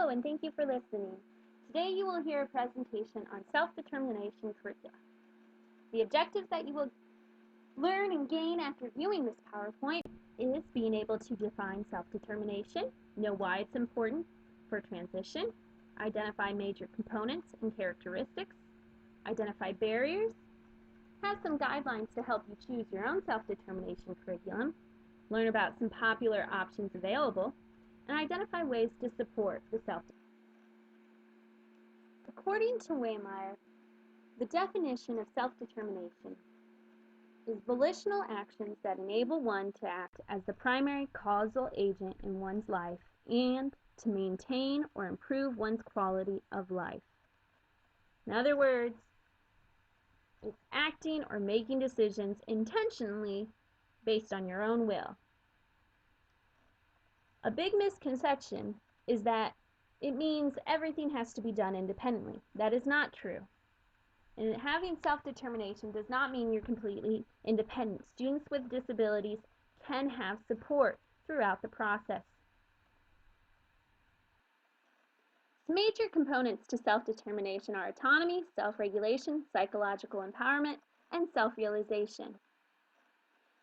Hello, and thank you for listening. Today you will hear a presentation on self-determination curricula. The objectives that you will learn and gain after viewing this PowerPoint is being able to define self-determination, know why it's important for transition, identify major components and characteristics, identify barriers, have some guidelines to help you choose your own self-determination curriculum, learn about some popular options available, and identify ways to support the self-determination. According to Waymeyer, the definition of self-determination is volitional actions that enable one to act as the primary causal agent in one's life and to maintain or improve one's quality of life. In other words, it's acting or making decisions intentionally based on your own will. A big misconception is that it means everything has to be done independently. That is not true. And having self-determination does not mean you're completely independent. Students with disabilities can have support throughout the process. Major components to self-determination are autonomy, self-regulation, psychological empowerment, and self-realization.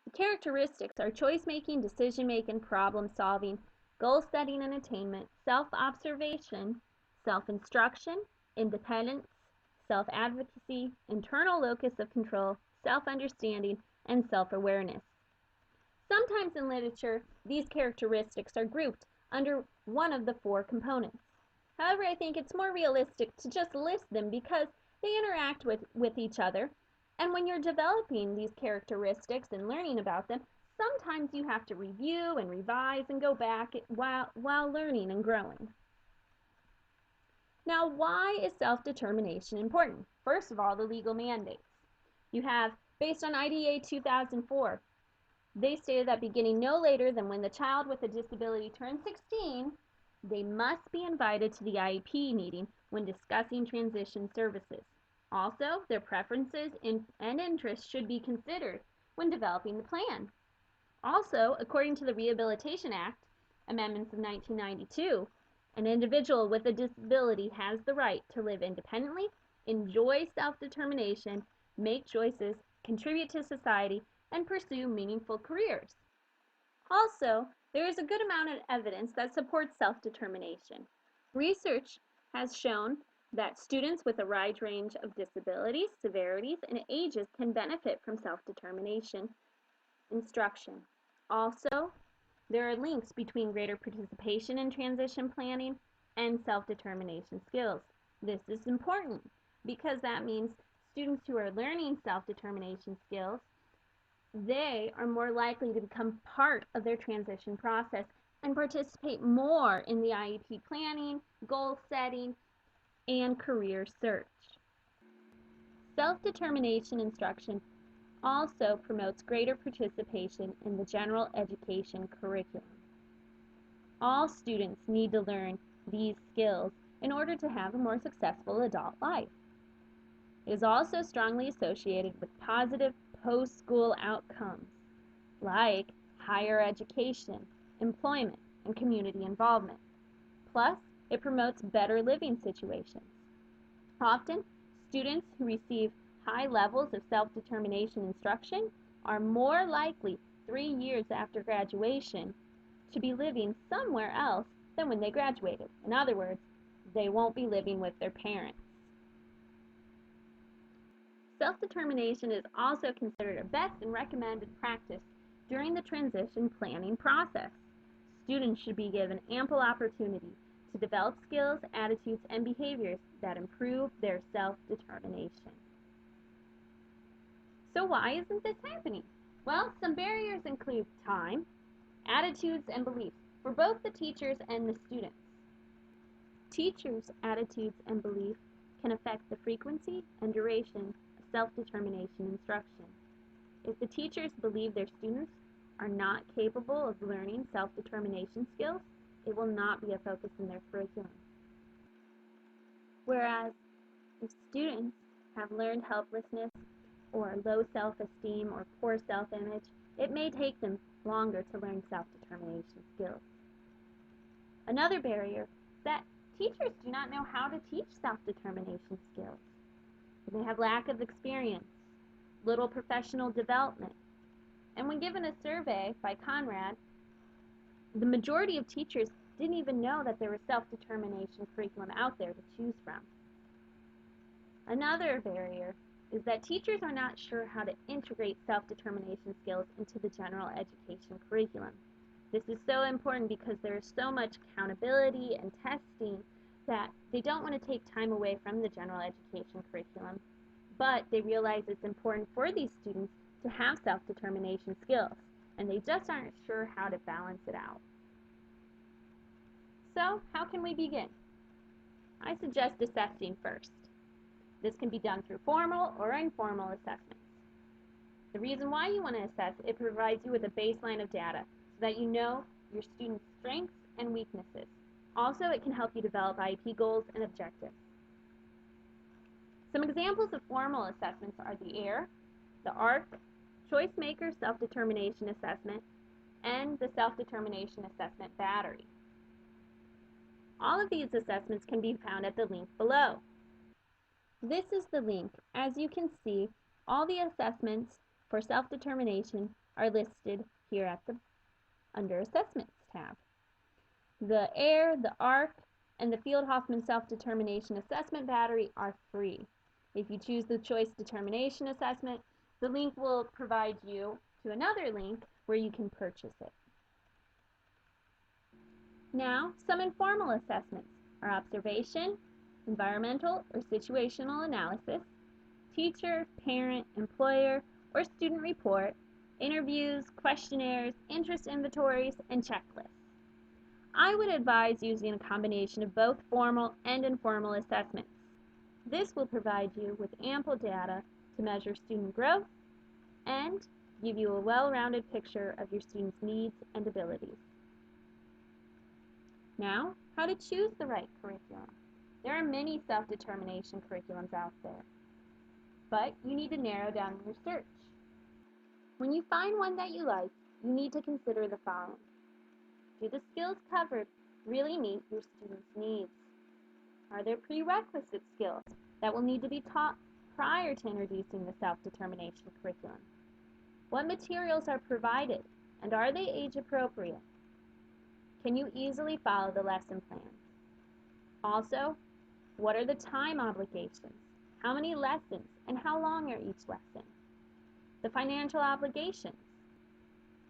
The characteristics are choice-making, decision-making, problem-solving, goal-setting and attainment, self-observation, self-instruction, independence, self-advocacy, internal locus of control, self-understanding, and self-awareness. Sometimes in literature, these characteristics are grouped under one of the four components. However, I think it's more realistic to just list them because they interact with each other. And when you're developing these characteristics and learning about them, sometimes you have to review and revise and go back while learning and growing. Now, why is self-determination important? First of all, the legal mandates. You have, based on IDA 2004, they stated that beginning no later than when the child with a disability turns 16, they must be invited to the IEP meeting when discussing transition services. Also, their preferences and interests should be considered when developing the plan. Also, according to the Rehabilitation Act, amendments of 1992, an individual with a disability has the right to live independently, enjoy self-determination, make choices, contribute to society, and pursue meaningful careers. Also, there is a good amount of evidence that supports self-determination. Research has shown that students with a wide range of disabilities, severities, and ages can benefit from self-determination instruction. Also, there are links between greater participation in transition planning and self-determination skills. This is important because that means students who are learning self-determination skills, they are more likely to become part of their transition process and participate more in the IEP planning, goal setting, and career search. Self-determination instruction also promotes greater participation in the general education curriculum. All students need to learn these skills in order to have a more successful adult life. It is also strongly associated with positive post-school outcomes like higher education, employment, and community involvement. Plus, it promotes better living situations. Often, students who receive high levels of self-determination instruction are more likely 3 years after graduation to be living somewhere else than when they graduated. In other words, they won't be living with their parents. Self-determination is also considered a best and recommended practice during the transition planning process. Students should be given ample opportunity to develop skills, attitudes, and behaviors that improve their self-determination. So why isn't this happening? Well, some barriers include time, attitudes, and beliefs for both the teachers and the students. Teachers' attitudes and beliefs can affect the frequency and duration of self-determination instruction. If the teachers believe their students are not capable of learning self-determination skills, it will not be a focus in their curriculum. Whereas if students have learned helplessness or low self-esteem or poor self-image, it may take them longer to learn self-determination skills. Another barrier is that Teachers do not know how to teach self-determination skills. They have lack of experience, little professional development. And when given a survey by Conrad, the majority of teachers didn't even know that there was self-determination curriculum out there to choose from. Another barrier is that teachers are not sure how to integrate self-determination skills into the general education curriculum. This is so important because there is so much accountability and testing that they don't want to take time away from the general education curriculum, but they realize it's important for these students to have self-determination skills, and they just aren't sure how to balance it out. So, how can we begin? I suggest assessing first. This can be done through formal or informal assessments. The reason why you want to assess, it provides you with a baseline of data so that you know your students' strengths and weaknesses. Also, it can help you develop IEP goals and objectives. Some examples of formal assessments are the AIR, the ARC, Choice Maker Self-Determination Assessment, and the Self-Determination Assessment Battery. All of these assessments can be found at the link below. This is the link. As you can see, all the assessments for self-determination are listed here at the under Assessments tab. The AIR, the ARC, and the Field-Hoffman Self-Determination Assessment Battery are free. If you choose the Choice Determination Assessment, the link will provide you to another link where you can purchase it. Now, some informal assessments are observation, environmental or situational analysis, teacher, parent, employer, or student report, interviews, questionnaires, interest inventories, and checklists. I would advise using a combination of both formal and informal assessments. This will provide you with ample data to measure student growth and give you a well-rounded picture of your students' needs and abilities. Now, how to choose the right curriculum. There are many self-determination curriculums out there, but you need to narrow down your search. When you find one that you like, you need to consider the following. Do the skills covered really meet your students' needs? Are there prerequisite skills that will need to be taught prior to introducing the self-determination curriculum? What materials are provided, and are they age appropriate? Can you easily follow the lesson plan? Also, what are the time obligations? How many lessons and how long are each lesson? The financial obligations.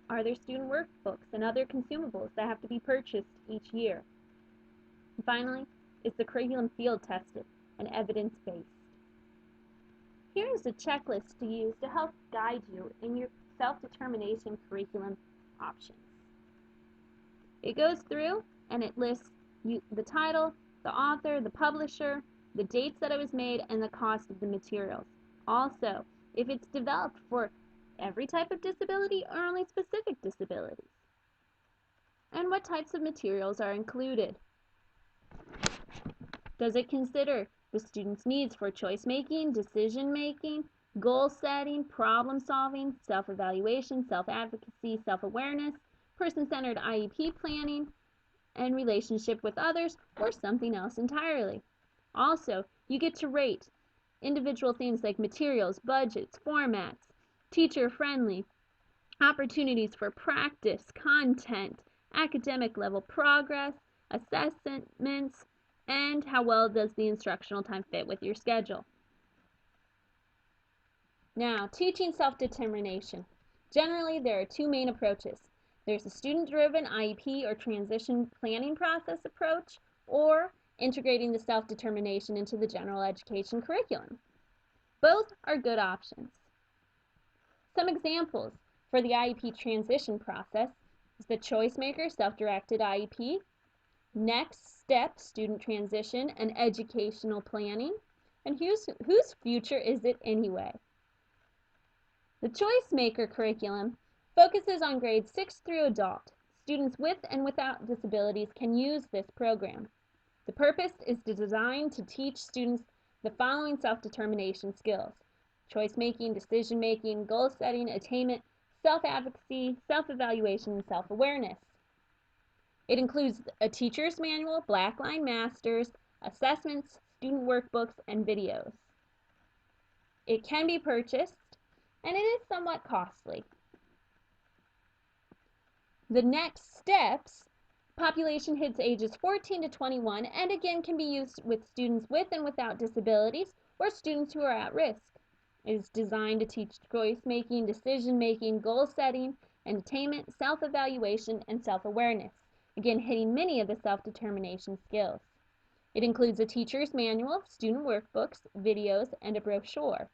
Are there student workbooks and other consumables that have to be purchased each year? And finally, is the curriculum field tested and evidence-based? Here is a checklist to use to help guide you in your self-determination curriculum options. It goes through and it lists the title, the author, the publisher, the dates that it was made, and the cost of the materials. Also, if it's developed for every type of disability or only specific disabilities. And what types of materials are included. Does it consider the student's needs for choice making, decision making, goal setting, problem solving, self-evaluation, self-advocacy, self-awareness, person-centered IEP planning, and relationship with others, or something else entirely? Also, you get to rate individual things like materials, budgets, formats, teacher-friendly, opportunities for practice, content, academic level progress, assessments, and how well does the instructional time fit with your schedule. Now, teaching self-determination. Generally, there are two main approaches. There's a student-driven IEP or transition planning process approach, or integrating the self-determination into the general education curriculum. Both are good options. Some examples for the IEP transition process is the Choice Maker Self-Directed IEP, Next Step Student Transition and Educational Planning, and whose future is it anyway? The Choice Maker curriculum focuses on grades 6 through adult. Students with and without disabilities can use this program. The purpose is designed to teach students the following self-determination skills: choice making, decision making, goal setting, attainment, self-advocacy, self-evaluation, and self-awareness. It includes a teacher's manual, blackline masters, assessments, student workbooks, and videos. It can be purchased, and it is somewhat costly. The next steps, population hits ages 14 to 21 and again can be used with students with and without disabilities or students who are at risk. It is designed to teach choice making, decision making, goal setting, and attainment, self-evaluation, and self-awareness, again hitting many of the self-determination skills. It includes a teacher's manual, student workbooks, videos, and a brochure.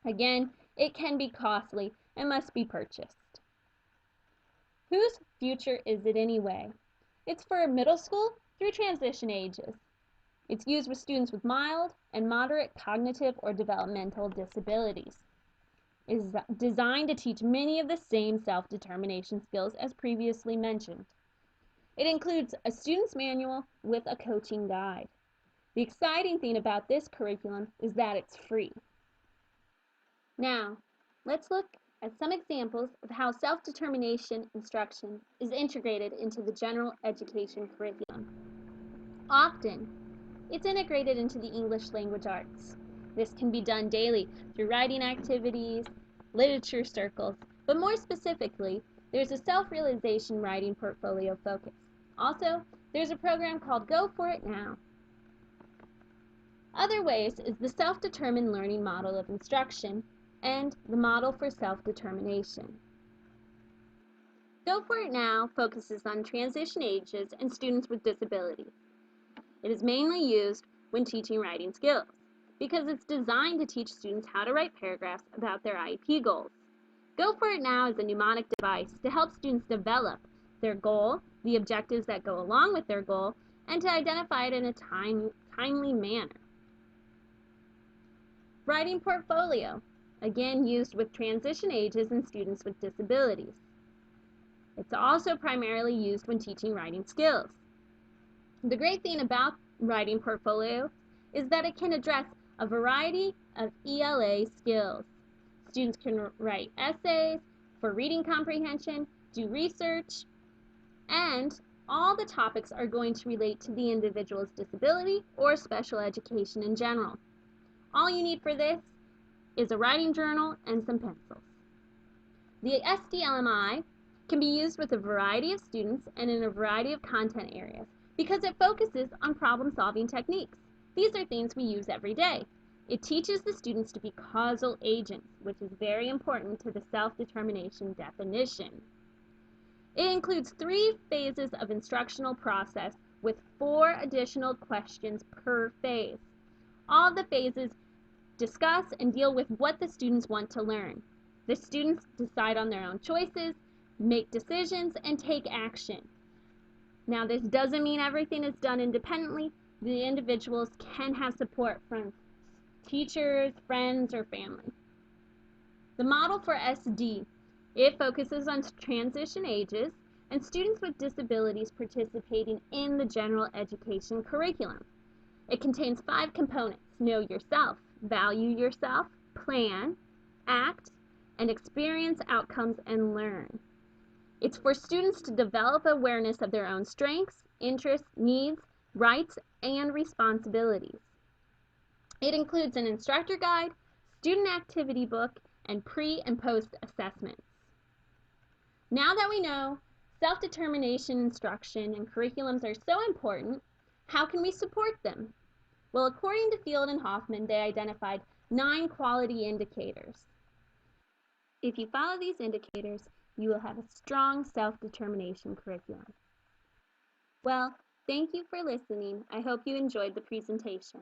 Again, it can be costly and must be purchased. Whose future is it anyway? It's for middle school through transition ages. It's used with students with mild and moderate cognitive or developmental disabilities. It is designed to teach many of the same self-determination skills as previously mentioned. It includes a student's manual with a coaching guide. The exciting thing about this curriculum is that it's free. Now, let's look at some examples of how self-determination instruction is integrated into the general education curriculum. Often, it's integrated into the English language arts. This can be done daily through writing activities, literature circles, but more specifically, there's a self-realization writing portfolio focus. Also, there's a program called Go For It Now. Other ways is the self-determined learning model of instruction and the model for self-determination. Go For It Now focuses on transition ages and students with disabilities. It is mainly used when teaching writing skills because it's designed to teach students how to write paragraphs about their IEP goals. Go For It Now is a mnemonic device to help students develop their goal, the objectives that go along with their goal, and to identify it in a timely manner. Writing portfolio, again used with transition ages and students with disabilities. It's also primarily used when teaching writing skills. The great thing about writing portfolio is that it can address a variety of ELA skills. Students can write essays for reading comprehension, do research, and all the topics are going to relate to the individual's disability or special education in general. All you need for this is a writing journal and some pencils. The SDLMI can be used with a variety of students and in a variety of content areas because it focuses on problem-solving techniques. These are things we use every day. It teaches the students to be causal agents, which is very important to the self-determination definition. It includes 3 phases of instructional process with 4 additional questions per phase. All the phases discuss and deal with what the students want to learn. The students decide on their own choices, make decisions, and take action. Now, this doesn't mean everything is done independently. The individuals can have support from teachers, friends, or family. The model for SD, it focuses on transition ages and students with disabilities participating in the general education curriculum. It contains 5 components: know yourself, value yourself, plan, act, and experience outcomes and learn. It's for students to develop awareness of their own strengths, interests, needs, rights, and responsibilities. It includes an instructor guide, student activity book, and pre and post assessments. Now that we know self-determination instruction and curriculums are so important, how can we support them? Well, according to Field and Hoffman, they identified 9 quality indicators. If you follow these indicators, you will have a strong self-determination curriculum. Well, thank you for listening. I hope you enjoyed the presentation.